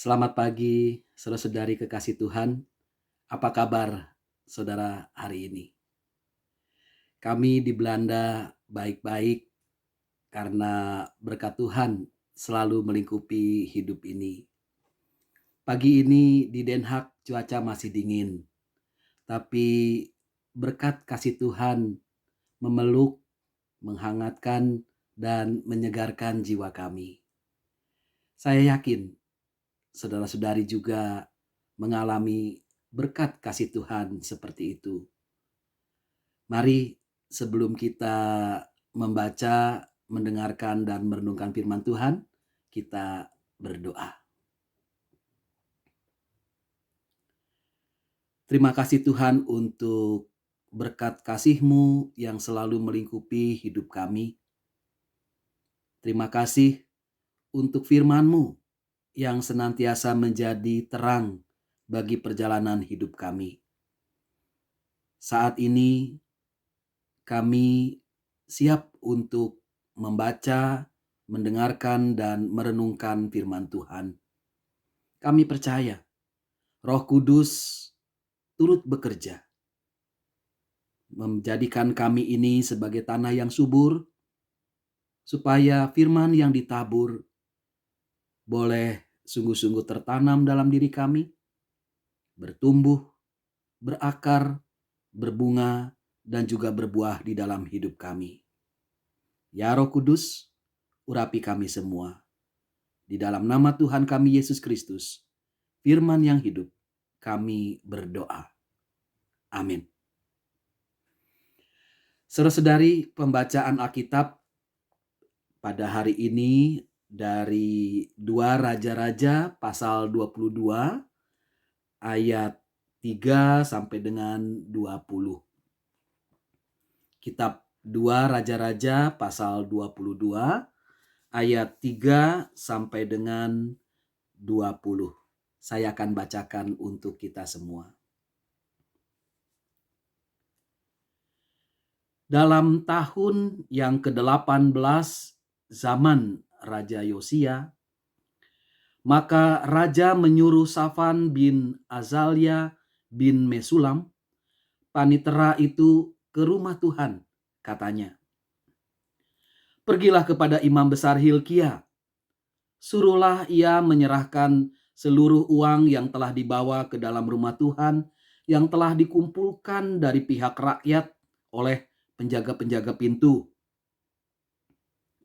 Selamat pagi, saudara-saudari kekasih Tuhan. Apa kabar saudara hari ini? Kami di Belanda baik-baik karena berkat Tuhan selalu melingkupi hidup ini. Pagi ini di Den Haag cuaca masih dingin, tapi berkat kasih Tuhan memeluk, menghangatkan, dan menyegarkan jiwa kami. Saya yakin saudara-saudari juga mengalami berkat kasih Tuhan seperti itu. Mari sebelum kita membaca, mendengarkan, dan merenungkan firman Tuhan, kita berdoa. Terima kasih Tuhan untuk berkat kasih-Mu yang selalu melingkupi hidup kami. Terima kasih untuk firman-Mu yang senantiasa menjadi terang bagi perjalanan hidup kami. Saat ini kami siap untuk membaca, mendengarkan, dan merenungkan firman Tuhan. Kami percaya Roh Kudus turut bekerja, menjadikan kami ini sebagai tanah yang subur, supaya firman yang ditabur boleh sungguh-sungguh tertanam dalam diri kami, bertumbuh, berakar, berbunga, dan juga berbuah di dalam hidup kami. Ya Roh Kudus, urapi kami semua. Di dalam nama Tuhan kami Yesus Kristus, firman yang hidup, kami berdoa. Amin. Saudara-saudari, pembacaan Alkitab pada hari ini dari 2 Raja-Raja pasal 22 ayat 3 sampai dengan 20. Kitab 2 Raja-Raja pasal 22 ayat 3 sampai dengan 20. Saya akan bacakan untuk kita semua. Dalam tahun yang ke-18 zaman Raja Yosia, maka Raja menyuruh Safan bin Azalia bin Mesulam, panitera itu, ke rumah Tuhan, katanya. Pergilah kepada imam besar Hilkia, suruhlah ia menyerahkan seluruh uang yang telah dibawa ke dalam rumah Tuhan, yang telah dikumpulkan dari pihak rakyat oleh penjaga-penjaga pintu.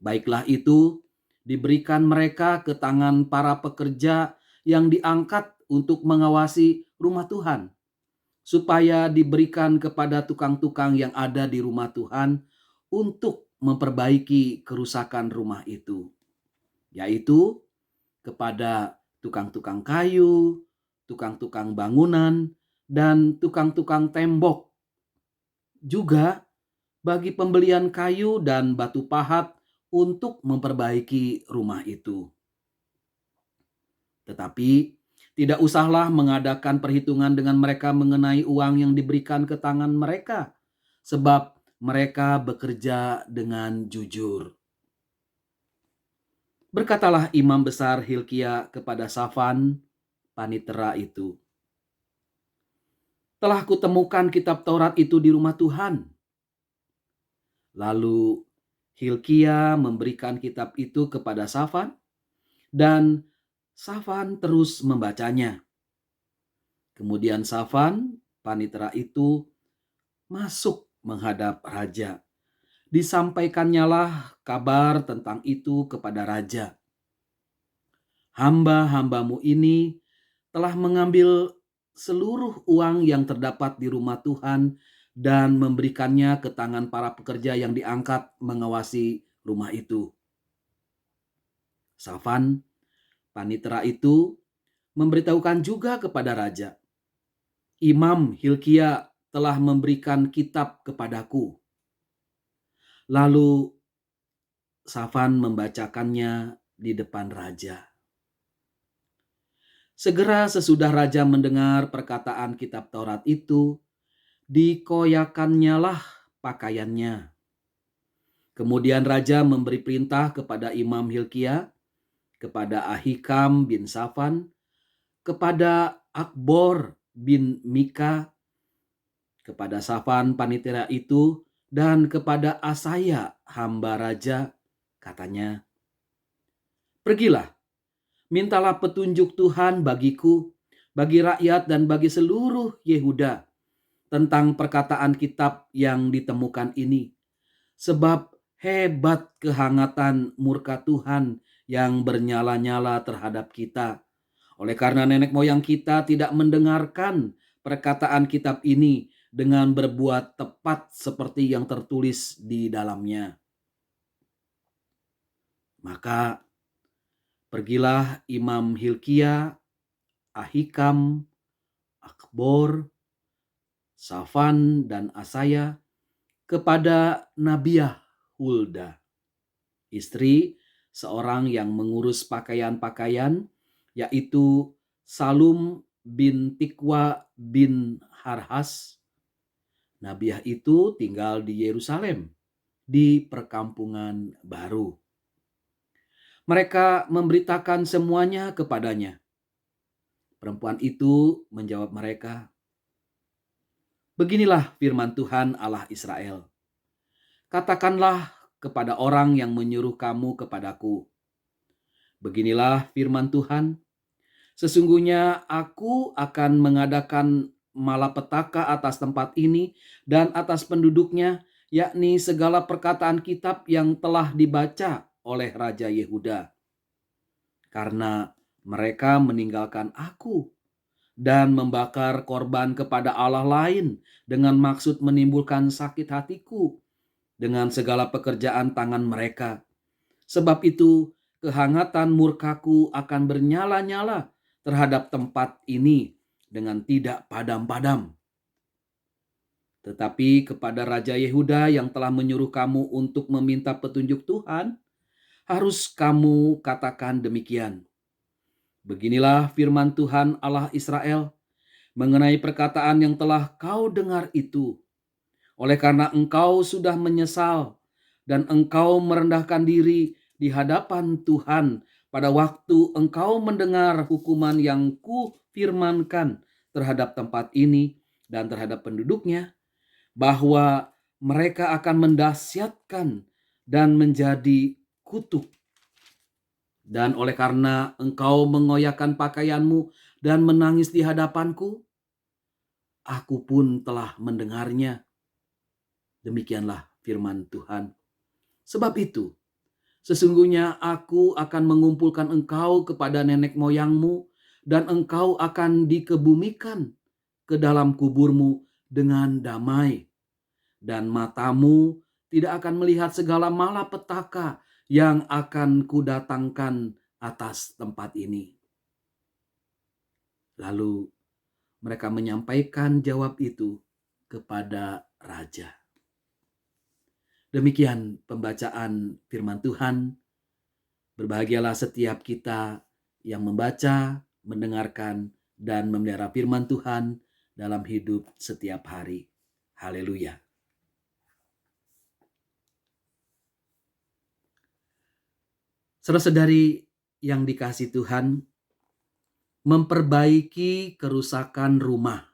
Baiklah itu diberikan mereka ke tangan para pekerja yang diangkat untuk mengawasi rumah Tuhan, supaya diberikan kepada tukang-tukang yang ada di rumah Tuhan untuk memperbaiki kerusakan rumah itu, yaitu kepada tukang-tukang kayu, tukang-tukang bangunan, dan tukang-tukang tembok, juga bagi pembelian kayu dan batu pahat untuk memperbaiki rumah itu. Tetapi tidak usahlah mengadakan perhitungan dengan mereka mengenai uang yang diberikan ke tangan mereka, sebab mereka bekerja dengan jujur. Berkatalah imam besar Hilkia kepada Safan, panitera itu, telah kutemukan kitab Taurat itu di rumah Tuhan. Lalu Hilkia memberikan kitab itu kepada Safan, dan Safan terus membacanya. Kemudian Safan, panitera itu, masuk menghadap raja. Disampaikannyalah kabar tentang itu kepada raja. Hamba-hambamu ini telah mengambil seluruh uang yang terdapat di rumah Tuhan dan memberikannya ke tangan para pekerja yang diangkat mengawasi rumah itu. Safan, panitera itu, memberitahukan juga kepada raja, Imam Hilkia telah memberikan kitab kepadaku. Lalu Safan membacakannya di depan raja. Segera sesudah raja mendengar perkataan kitab Taurat itu, dikoyakannyalah pakaiannya. Kemudian raja memberi perintah kepada Imam Hilkia, kepada Ahikam bin Safan, kepada Akbor bin Mika, kepada Safan panitera itu, dan kepada Asaya hamba raja, katanya, "Pergilah, mintalah petunjuk Tuhan bagiku, bagi rakyat dan bagi seluruh Yehuda tentang perkataan kitab yang ditemukan ini. Sebab hebat kehangatan murka Tuhan yang bernyala-nyala terhadap kita. Oleh karena nenek moyang kita tidak mendengarkan perkataan kitab ini dengan berbuat tepat seperti yang tertulis di dalamnya. Maka pergilah Imam Hilkia, Ahikam, Akbor, Safan, dan Asaya kepada Nabiah Hulda, istri seorang yang mengurus pakaian-pakaian, yaitu Salum bin Tikwa bin Harhas. Nabiah itu tinggal di Yerusalem, di perkampungan baru. Mereka memberitakan semuanya kepadanya. Perempuan itu menjawab mereka, "Beginilah firman Tuhan Allah Israel. Katakanlah kepada orang yang menyuruh kamu kepadaku, beginilah firman Tuhan, sesungguhnya aku akan mengadakan malapetaka atas tempat ini dan atas penduduknya, yakni segala perkataan kitab yang telah dibaca oleh Raja Yehuda. Karena mereka meninggalkan aku dan membakar korban kepada Allah lain dengan maksud menimbulkan sakit hatiku dengan segala pekerjaan tangan mereka. Sebab itu kehangatan murkaku akan bernyala-nyala terhadap tempat ini dengan tidak padam-padam. Tetapi kepada Raja Yehuda yang telah menyuruh kamu untuk meminta petunjuk Tuhan, harus kamu katakan demikian. Beginilah firman Tuhan Allah Israel mengenai perkataan yang telah kau dengar itu. Oleh karena engkau sudah menyesal dan engkau merendahkan diri di hadapan Tuhan pada waktu engkau mendengar hukuman yang kufirmankan terhadap tempat ini dan terhadap penduduknya, bahwa mereka akan mendahsyatkan dan menjadi kutuk. Dan oleh karena engkau mengoyakkan pakaianmu dan menangis di hadapanku, aku pun telah mendengarnya. Demikianlah firman Tuhan. Sebab itu, sesungguhnya aku akan mengumpulkan engkau kepada nenek moyangmu, dan engkau akan dikebumikan ke dalam kuburmu dengan damai. Dan matamu tidak akan melihat segala malapetaka yang akan kudatangkan atas tempat ini. Lalu mereka menyampaikan jawab itu kepada raja. Demikian pembacaan firman Tuhan. Berbahagialah setiap kita yang membaca, mendengarkan, dan memelihara firman Tuhan dalam hidup setiap hari. Haleluya. Saudara-saudari yang dikasihi Tuhan, memperbaiki kerusakan rumah.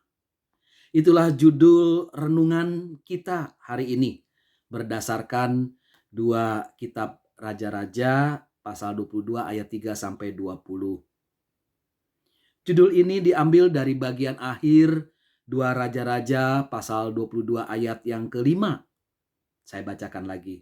Itulah judul renungan kita hari ini berdasarkan 2 kitab Raja-Raja pasal 22 ayat 3 sampai 20. Judul ini diambil dari bagian akhir 2 Raja-Raja pasal 22 ayat yang kelima. Saya bacakan lagi.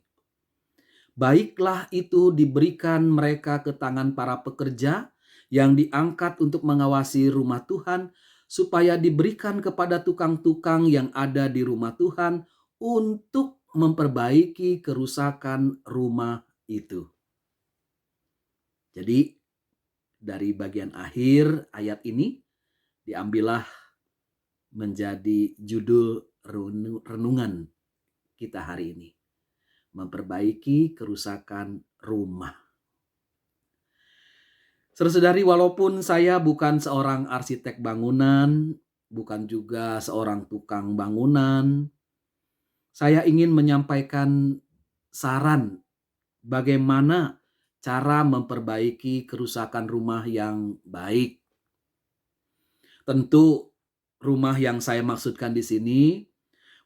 Baiklah itu diberikan mereka ke tangan para pekerja yang diangkat untuk mengawasi rumah Tuhan, supaya diberikan kepada tukang-tukang yang ada di rumah Tuhan untuk memperbaiki kerusakan rumah itu. Jadi dari bagian akhir ayat ini diambillah menjadi judul renungan kita hari ini. Memperbaiki kerusakan rumah. Saudara-saudari, walaupun saya bukan seorang arsitek bangunan, bukan juga seorang tukang bangunan, saya ingin menyampaikan saran bagaimana cara memperbaiki kerusakan rumah yang baik. Tentu rumah yang saya maksudkan di sini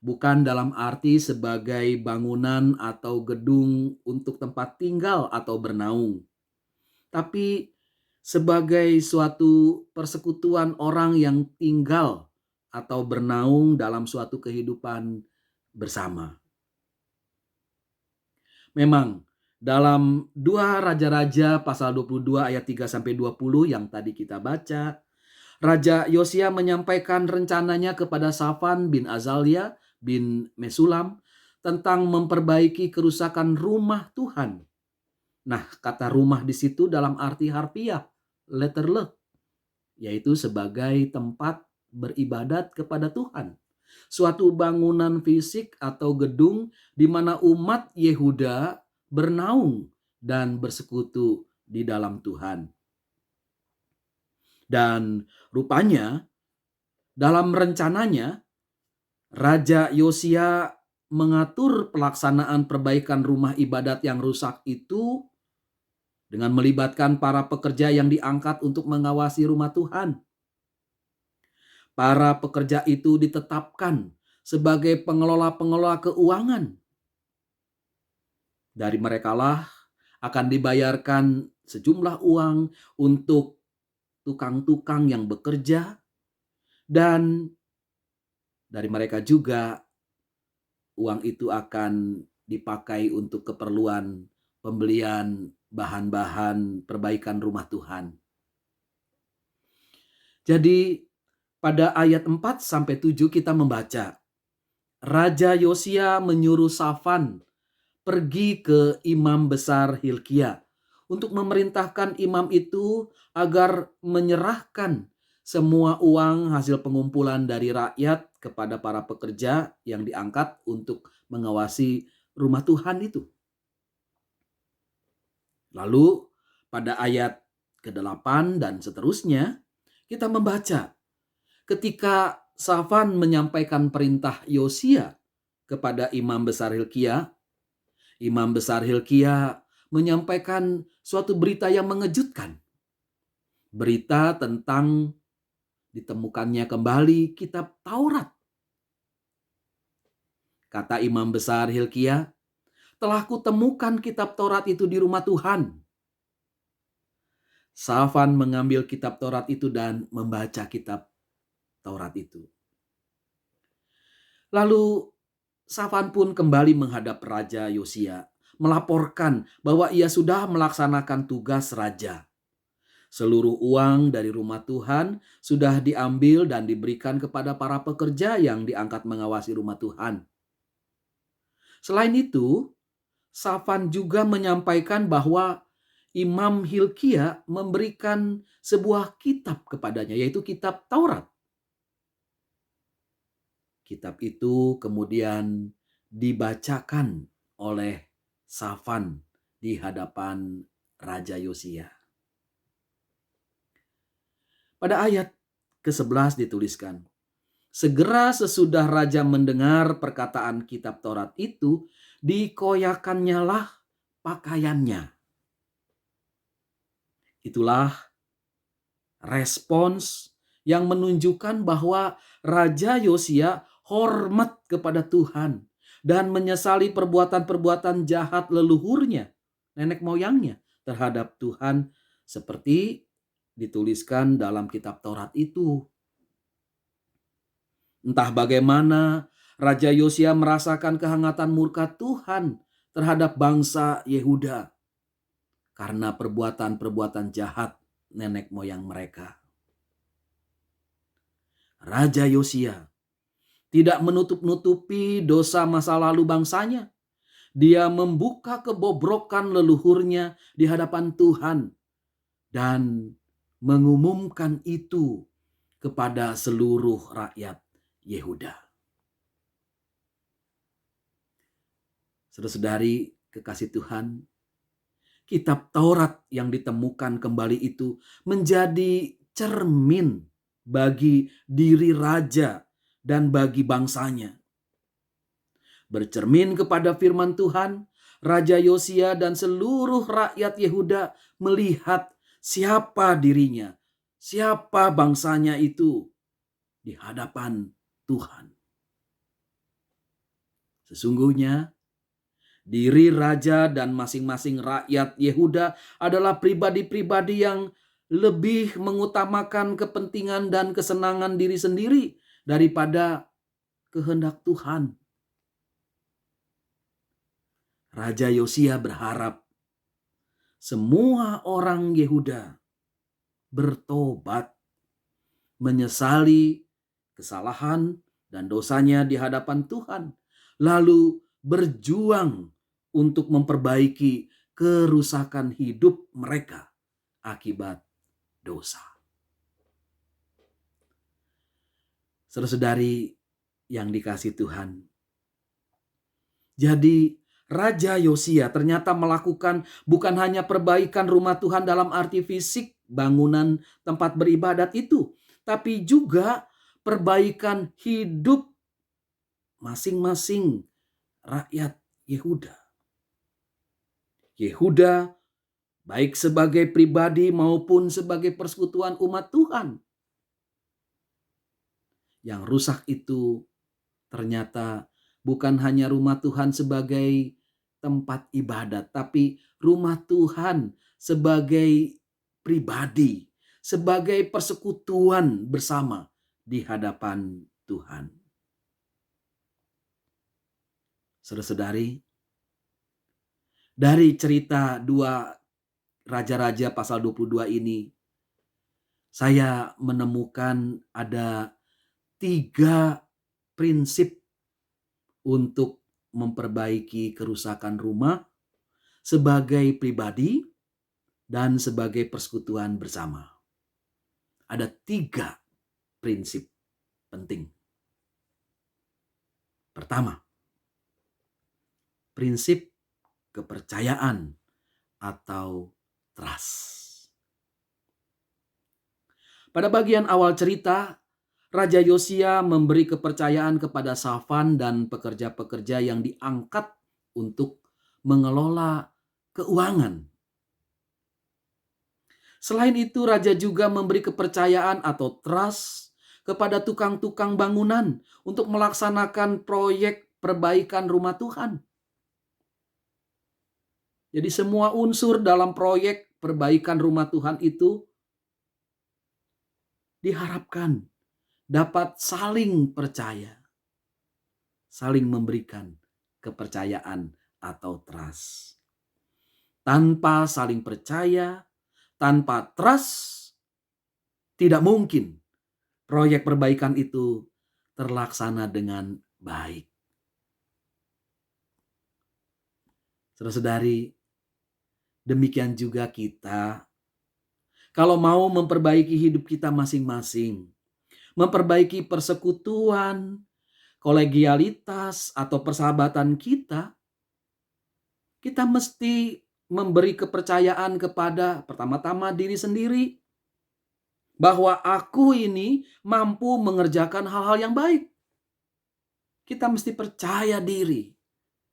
bukan dalam arti sebagai bangunan atau gedung untuk tempat tinggal atau bernaung, tapi sebagai suatu persekutuan orang yang tinggal atau bernaung dalam suatu kehidupan bersama. Memang dalam 2 Raja-Raja pasal 22 ayat 3 sampai 20 yang tadi kita baca, Raja Yosia menyampaikan rencananya kepada Safan bin Azalia bin Mesulam tentang memperbaiki kerusakan rumah Tuhan. Nah, kata rumah di situ dalam arti harfiah, letter L, yaitu sebagai tempat beribadat kepada Tuhan. Suatu bangunan fisik atau gedung di mana umat Yehuda bernaung dan bersekutu di dalam Tuhan. Dan rupanya dalam rencananya Raja Yosia mengatur pelaksanaan perbaikan rumah ibadat yang rusak itu dengan melibatkan para pekerja yang diangkat untuk mengawasi rumah Tuhan. Para pekerja itu ditetapkan sebagai pengelola-pengelola keuangan. Dari merekalah akan dibayarkan sejumlah uang untuk tukang-tukang yang bekerja, dan dari mereka juga uang itu akan dipakai untuk keperluan pembelian bahan-bahan perbaikan rumah Tuhan. Jadi pada ayat 4 sampai 7 kita membaca, Raja Yosia menyuruh Safan pergi ke imam besar Hilkia untuk memerintahkan imam itu agar menyerahkan semua uang hasil pengumpulan dari rakyat kepada para pekerja yang diangkat untuk mengawasi rumah Tuhan itu. Lalu pada ayat ke-8 dan seterusnya kita membaca, ketika Safan menyampaikan perintah Yosia kepada imam besar Hilkia, imam besar Hilkia menyampaikan suatu berita yang mengejutkan. Berita tentang ditemukannya kembali kitab Taurat. Kata imam besar Hilkia, telah kutemukan kitab Taurat itu di rumah Tuhan. Safan mengambil kitab Taurat itu dan membaca kitab Taurat itu. Lalu Safan pun kembali menghadap Raja Yosia, melaporkan bahwa ia sudah melaksanakan tugas raja. Seluruh uang dari rumah Tuhan sudah diambil dan diberikan kepada para pekerja yang diangkat mengawasi rumah Tuhan. Selain itu, Safan juga menyampaikan bahwa Imam Hilkia memberikan sebuah kitab kepadanya, yaitu kitab Taurat. Kitab itu kemudian dibacakan oleh Safan di hadapan Raja Yosia. Pada ayat ke-11 dituliskan, segera sesudah raja mendengar perkataan kitab Taurat itu, dikoyakannya lah pakaiannya. Itulah respons yang menunjukkan bahwa Raja Yosia hormat kepada Tuhan dan menyesali perbuatan-perbuatan jahat leluhurnya, nenek moyangnya terhadap Tuhan, seperti dituliskan dalam kitab Taurat itu. Entah bagaimana Raja Yosia merasakan kehangatan murka Tuhan terhadap bangsa Yehuda karena perbuatan-perbuatan jahat nenek moyang mereka. Raja Yosia tidak menutup-nutupi dosa masa lalu bangsanya. Dia membuka kebobrokan leluhurnya di hadapan Tuhan dan mengumumkan itu kepada seluruh rakyat Yehuda. Saudara-saudari kekasih Tuhan, kitab Taurat yang ditemukan kembali itu menjadi cermin bagi diri raja dan bagi bangsanya. Bercermin kepada firman Tuhan, Raja Yosia dan seluruh rakyat Yehuda melihat siapa dirinya, siapa bangsanya itu di hadapan Tuhan. Sesungguhnya diri raja dan masing-masing rakyat Yehuda adalah pribadi-pribadi yang lebih mengutamakan kepentingan dan kesenangan diri sendiri daripada kehendak Tuhan. Raja Yosia berharap semua orang Yehuda bertobat, menyesali kesalahan dan dosanya di hadapan Tuhan, lalu berjuang untuk memperbaiki kerusakan hidup mereka akibat dosa. Saudara-saudari yang dikasihi Tuhan, jadi Raja Yosia ternyata melakukan bukan hanya perbaikan rumah Tuhan dalam arti fisik, bangunan tempat beribadat itu, tapi juga perbaikan hidup masing-masing rakyat Yehuda. Yehuda baik sebagai pribadi maupun sebagai persekutuan umat Tuhan. Yang rusak itu ternyata bukan hanya rumah Tuhan sebagai tempat ibadat, tapi rumah Tuhan sebagai pribadi, sebagai persekutuan bersama di hadapan Tuhan. Saudara-saudari, dari cerita 2 Raja-Raja pasal 22 ini, saya menemukan ada 3 prinsip untuk memperbaiki kerusakan rumah sebagai pribadi dan sebagai persekutuan bersama. Ada 3 prinsip penting. Pertama, prinsip kepercayaan atau trust. Pada bagian awal cerita, Raja Yosia memberi kepercayaan kepada Safan dan pekerja-pekerja yang diangkat untuk mengelola keuangan. Selain itu, Raja juga memberi kepercayaan atau trust kepada tukang-tukang bangunan untuk melaksanakan proyek perbaikan rumah Tuhan. Jadi semua unsur dalam proyek perbaikan rumah Tuhan itu diharapkan dapat saling percaya, saling memberikan kepercayaan atau trust. Tanpa saling percaya, tanpa trust, tidak mungkin proyek perbaikan itu terlaksana dengan baik. Saudara-saudari, demikian juga kita, kalau mau memperbaiki hidup kita masing-masing, memperbaiki persekutuan, kolegialitas, atau persahabatan kita mesti memberi kepercayaan kepada pertama-tama diri sendiri, bahwa aku ini mampu mengerjakan hal-hal yang baik. Kita mesti percaya diri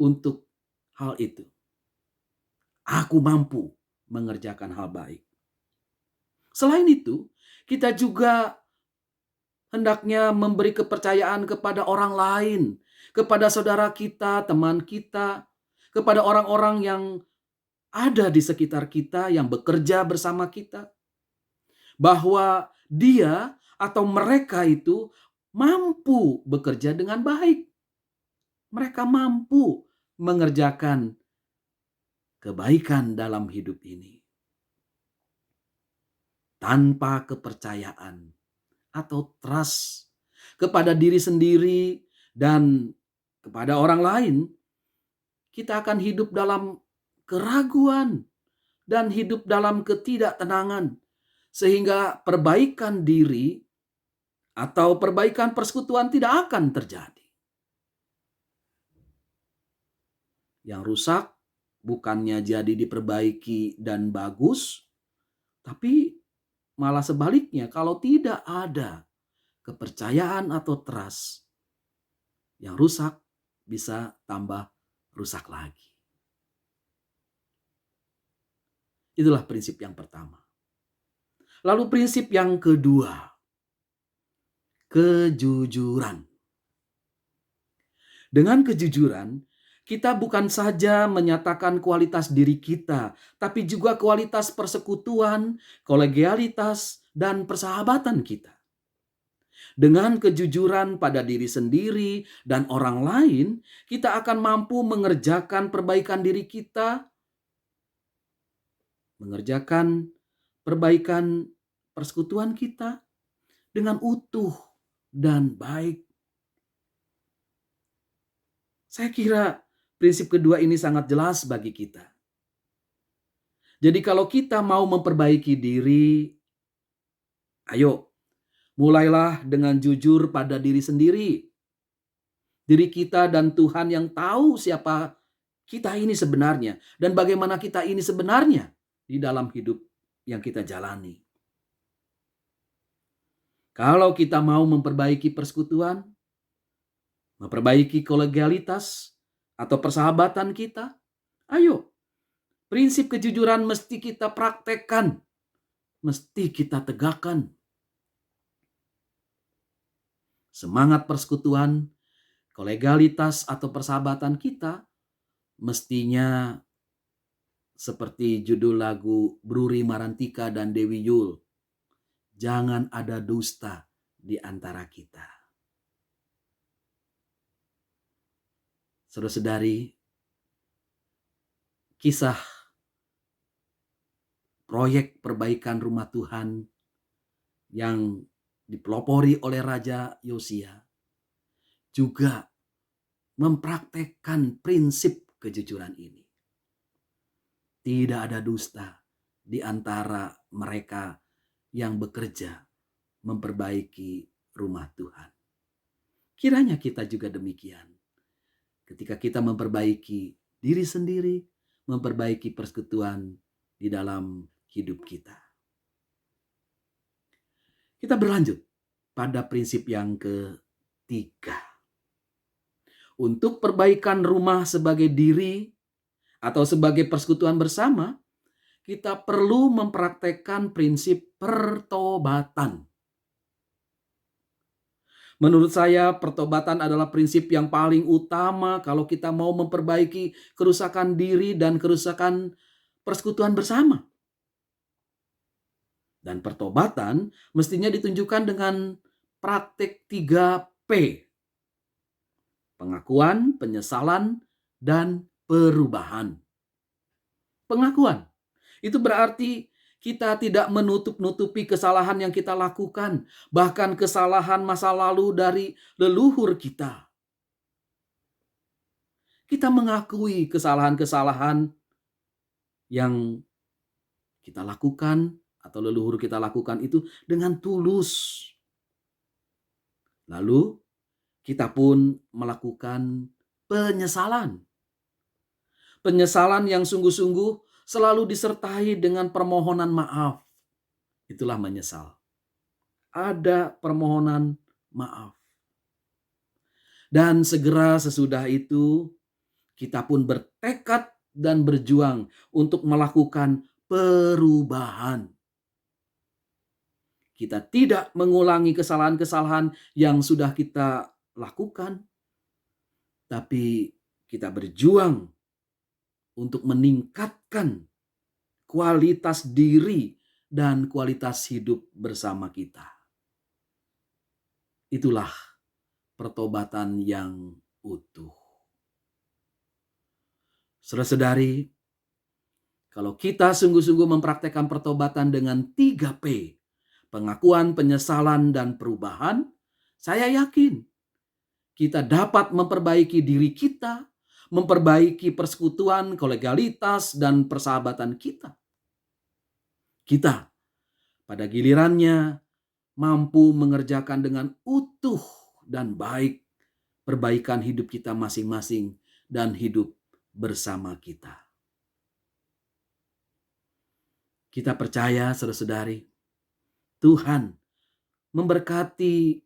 untuk hal itu. Aku mampu mengerjakan hal baik. Selain itu, kita juga hendaknya memberi kepercayaan kepada orang lain, kepada saudara kita, teman kita, kepada orang-orang yang ada di sekitar kita, yang bekerja bersama kita, bahwa dia atau mereka itu mampu bekerja dengan baik. Mereka mampu mengerjakan kebaikan dalam hidup ini. Tanpa kepercayaan atau trust kepada diri sendiri dan kepada orang lain, kita akan hidup dalam keraguan dan hidup dalam ketidaktenangan, sehingga perbaikan diri atau perbaikan persekutuan tidak akan terjadi. Yang rusak bukannya jadi diperbaiki dan bagus, tapi malah sebaliknya, kalau tidak ada kepercayaan atau trust, yang rusak bisa tambah rusak lagi. Itulah prinsip yang pertama. Lalu prinsip yang kedua, kejujuran. Dengan kejujuran, kita bukan saja menyatakan kualitas diri kita, tapi juga kualitas persekutuan, kolegialitas, dan persahabatan kita. Dengan kejujuran pada diri sendiri dan orang lain, kita akan mampu mengerjakan perbaikan diri kita, mengerjakan perbaikan persekutuan kita dengan utuh dan baik. Saya kira prinsip kedua ini sangat jelas bagi kita. Jadi kalau kita mau memperbaiki diri, ayo mulailah dengan jujur pada diri sendiri. Diri kita dan Tuhan yang tahu siapa kita ini sebenarnya dan bagaimana kita ini sebenarnya di dalam hidup yang kita jalani. Kalau kita mau memperbaiki persekutuan, memperbaiki kolegialitas atau persahabatan kita, ayo, prinsip kejujuran mesti kita praktekkan, mesti kita tegakkan. Semangat persekutuan, kolegialitas atau persahabatan kita mestinya seperti judul lagu Bruri Marantika dan Dewi Yul, jangan ada dusta di antara kita. Saudara-saudari, kisah proyek perbaikan rumah Tuhan yang dipelopori oleh Raja Yosia juga mempraktekkan prinsip kejujuran ini. Tidak ada dusta di antara mereka yang bekerja memperbaiki rumah Tuhan. Kiranya kita juga demikian. Ketika kita memperbaiki diri sendiri, memperbaiki persekutuan di dalam hidup kita. Kita berlanjut pada prinsip yang ketiga. Untuk perbaikan rumah sebagai diri atau sebagai persekutuan bersama, kita perlu mempraktekkan prinsip pertobatan. Menurut saya, pertobatan adalah prinsip yang paling utama kalau kita mau memperbaiki kerusakan diri dan kerusakan persekutuan bersama. Dan pertobatan mestinya ditunjukkan dengan praktek 3P. Pengakuan, penyesalan, dan perubahan. Pengakuan. Itu berarti kita tidak menutup-nutupi kesalahan yang kita lakukan, bahkan kesalahan masa lalu dari leluhur kita. Kita mengakui kesalahan-kesalahan yang kita lakukan atau leluhur kita lakukan itu dengan tulus. Lalu kita pun melakukan penyesalan. Penyesalan yang sungguh-sungguh selalu disertai dengan permohonan maaf. Itulah menyesal. Ada permohonan maaf. Dan segera sesudah itu, kita pun bertekad dan berjuang untuk melakukan perubahan. Kita tidak mengulangi kesalahan-kesalahan yang sudah kita lakukan, tapi kita berjuang untuk meningkatkan kualitas diri dan kualitas hidup bersama kita. Itulah pertobatan yang utuh. Saudara-saudari, kalau kita sungguh-sungguh mempraktekkan pertobatan dengan 3P, pengakuan, penyesalan, dan perubahan, saya yakin kita dapat memperbaiki diri kita, memperbaiki persekutuan, kolegialitas, dan persahabatan kita. Kita pada gilirannya mampu mengerjakan dengan utuh dan baik perbaikan hidup kita masing-masing dan hidup bersama kita. Kita percaya, saudara-saudari, Tuhan memberkati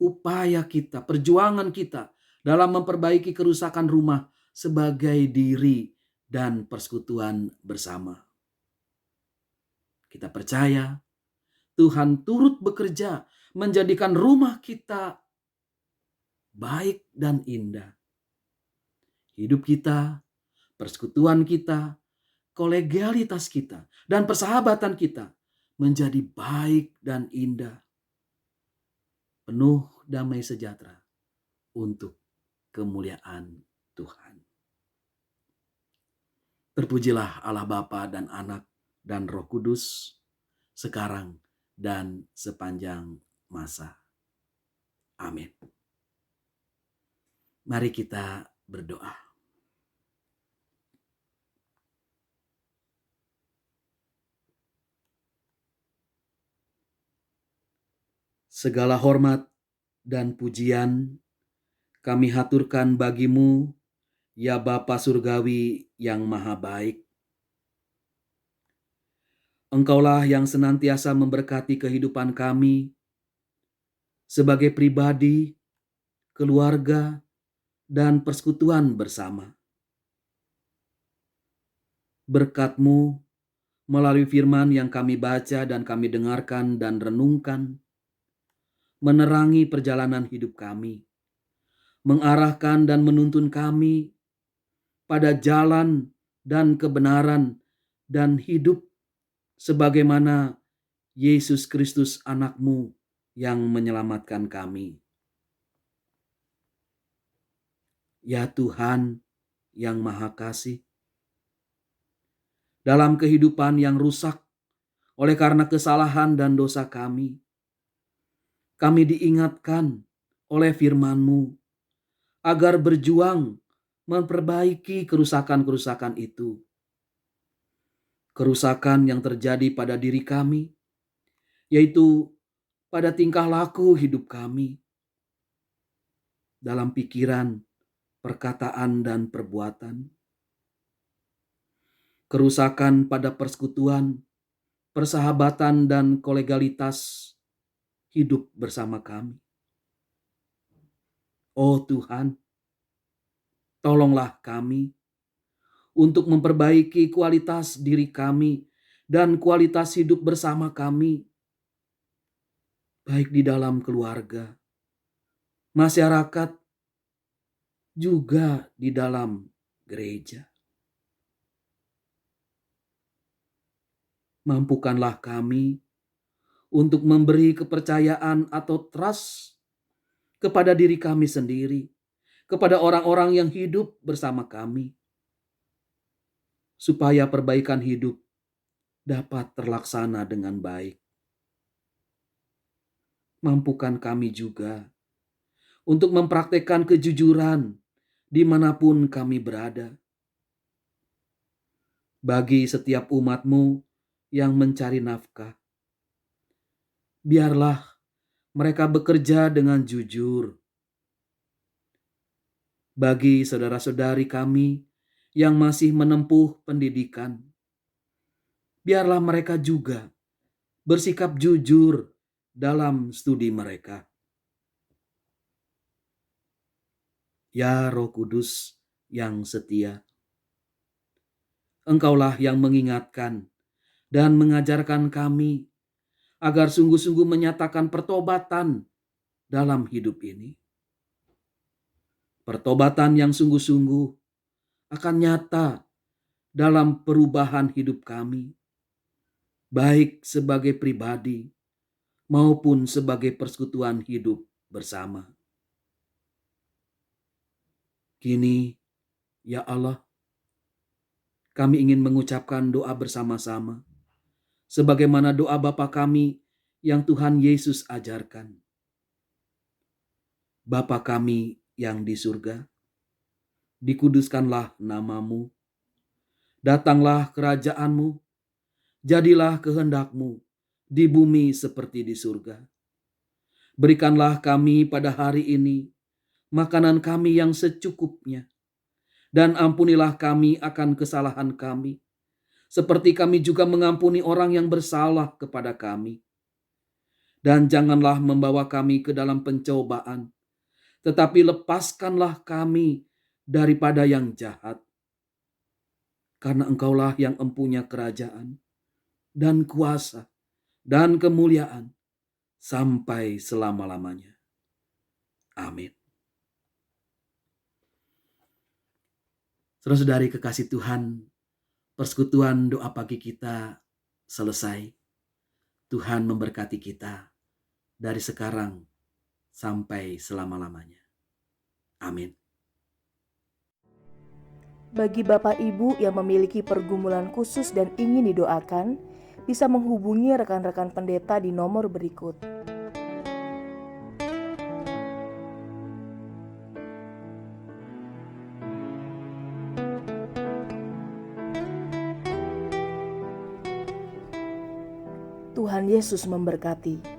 upaya kita, perjuangan kita dalam memperbaiki kerusakan rumah sebagai diri dan persekutuan bersama. Kita percaya Tuhan turut bekerja menjadikan rumah kita baik dan indah. Hidup kita, persekutuan kita, kolegialitas kita, dan persahabatan kita menjadi baik dan indah. Penuh damai sejahtera untuk kemuliaan Tuhan. Terpujilah Allah Bapa dan Anak dan Roh Kudus, sekarang dan sepanjang masa. Amin. Mari kita berdoa. Segala hormat dan pujian kami haturkan bagimu, ya Bapa Surgawi yang maha baik. Engkaulah yang senantiasa memberkati kehidupan kami sebagai pribadi, keluarga, dan persekutuan bersama. Berkat-Mu melalui firman yang kami baca dan kami dengarkan dan renungkan, menerangi perjalanan hidup kami, mengarahkan dan menuntun kami pada jalan dan kebenaran dan hidup sebagaimana Yesus Kristus anak-Mu yang menyelamatkan kami. Ya Tuhan yang Maha Kasih, dalam kehidupan yang rusak oleh karena kesalahan dan dosa kami diingatkan oleh firman-Mu agar berjuang memperbaiki kerusakan-kerusakan itu. Kerusakan yang terjadi pada diri kami, yaitu pada tingkah laku hidup kami, dalam pikiran, perkataan, dan perbuatan. Kerusakan pada persekutuan, persahabatan, dan kolegialitas hidup bersama kami. Oh Tuhan, tolonglah kami untuk memperbaiki kualitas diri kami dan kualitas hidup bersama kami, baik di dalam keluarga, masyarakat, juga di dalam gereja. Mampukanlah kami untuk memberi kepercayaan atau trust kepada diri kami sendiri, kepada orang-orang yang hidup bersama kami, supaya perbaikan hidup dapat terlaksana dengan baik. Mampukan kami juga untuk mempraktekkan kejujuran dimanapun kami berada. Bagi setiap umat-Mu yang mencari nafkah, biarlah mereka bekerja dengan jujur. Bagi saudara-saudari kami yang masih menempuh pendidikan, biarlah mereka juga bersikap jujur dalam studi mereka. Ya Roh Kudus yang setia, Engkaulah yang mengingatkan dan mengajarkan kami agar sungguh-sungguh menyatakan pertobatan dalam hidup ini. Pertobatan yang sungguh-sungguh akan nyata dalam perubahan hidup kami, baik sebagai pribadi maupun sebagai persekutuan hidup bersama. Kini, ya Allah, kami ingin mengucapkan doa bersama-sama, sebagaimana doa Bapa kami yang Tuhan Yesus ajarkan. Bapa kami yang di surga, dikuduskanlah nama-Mu, datanglah kerajaan-Mu, jadilah kehendak-Mu di bumi seperti di surga. Berikanlah kami pada hari ini makanan kami yang secukupnya, dan ampunilah kami akan kesalahan kami, seperti kami juga mengampuni orang yang bersalah kepada kami. Dan janganlah membawa kami ke dalam pencobaan, tetapi lepaskanlah kami daripada yang jahat. Karena Engkaulah yang empunya kerajaan dan kuasa dan kemuliaan sampai selama-lamanya. Amin. Saudara-saudari kekasih Tuhan, persekutuan doa pagi kita selesai. Tuhan memberkati kita dari sekarang sampai selama-lamanya. Amin. Bagi Bapak Ibu yang memiliki pergumulan khusus dan ingin didoakan, bisa menghubungi rekan-rekan pendeta di nomor berikut. Tuhan Yesus memberkati.